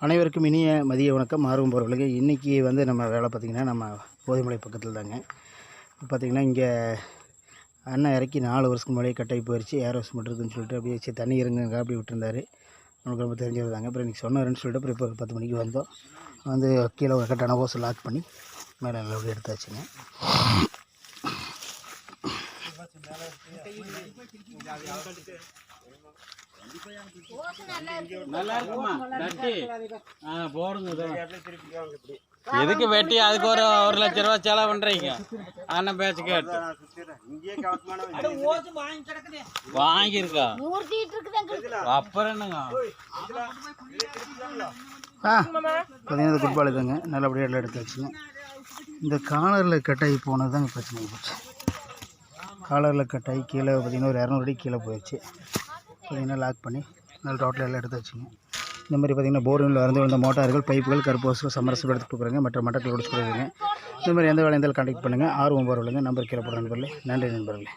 அனைவருக்கும் இனிய மதிய வணக்கம். ஆர்வம் போகிறவர்களுக்கு இன்றைக்கி வந்து நம்ம வேலை பார்த்திங்கன்னா நம்ம போதிமலை பக்கத்தில் தாங்க. பார்த்திங்கன்னா இங்கே அண்ணன் இறக்கி 4 வருஷத்துக்கு முன்னாடியே கட்டாகி போயிடுச்சு. ஏர் ஹவுஸ் மட்டும் இருக்குதுன்னு சொல்லிட்டு அப்படியே தண்ணி இறங்குங்க அப்படி விட்டுருந்தார். நமக்கு ரொம்ப தெரிஞ்சது தாங்க. அப்புறம் இன்றைக்கி சொன்னாருன்னு சொல்லிட்டு அப்புறம் இப்போ 10 மணிக்கு வந்தோம். வந்து கீழே ஒரு கட்டான ஓஸை லாக் பண்ணி மேலே நல்லபடியாக எடுத்தாச்சுங்க. எதுக்கு வெட்டி அதுக்கு ஒரு 1 லட்ச ரூபா செலவு பண்றீங்க? அண்ணன் பேச்சு கேட்டு வாங்கியிருக்கா அப்புறம் என்னங்க பார்த்தீங்கன்னா ஃபுட்பால் தாங்க நல்லபடியாக எல்லாம் எடுத்து வச்சுங்க. இந்த காலரில் கட்டாகி போனது தாங்க பிரச்சனை போச்சு. காலரில் கட்டாகி கீழே பார்த்திங்கன்னா ஒரு 200 அடி கீழே போயிடுச்சு. பார்த்திங்கன்னா லாக் பண்ணி நல்ல டோட்டல் எல்லாம் எடுத்து வச்சுங்க. இந்த மாதிரி பார்த்திங்கன்னா போர்வெல்லில் இருந்து வந்த மோட்டார்கள், பைப்புகள், கருப்போசு, சமரசம் எடுத்து கொடுக்குறாங்க. மற்ற மட்டத்தில் கொடுத்து கொடுக்குறீங்க. இந்த மாதிரி எந்த வேலை இருந்தாலும் கான்டாக்ட் பண்ணுங்கள். ஆர்வம் போகிறவங்க நம்பர் கீழே போடுற நண்பர்களே. நன்றி நண்பர்களே.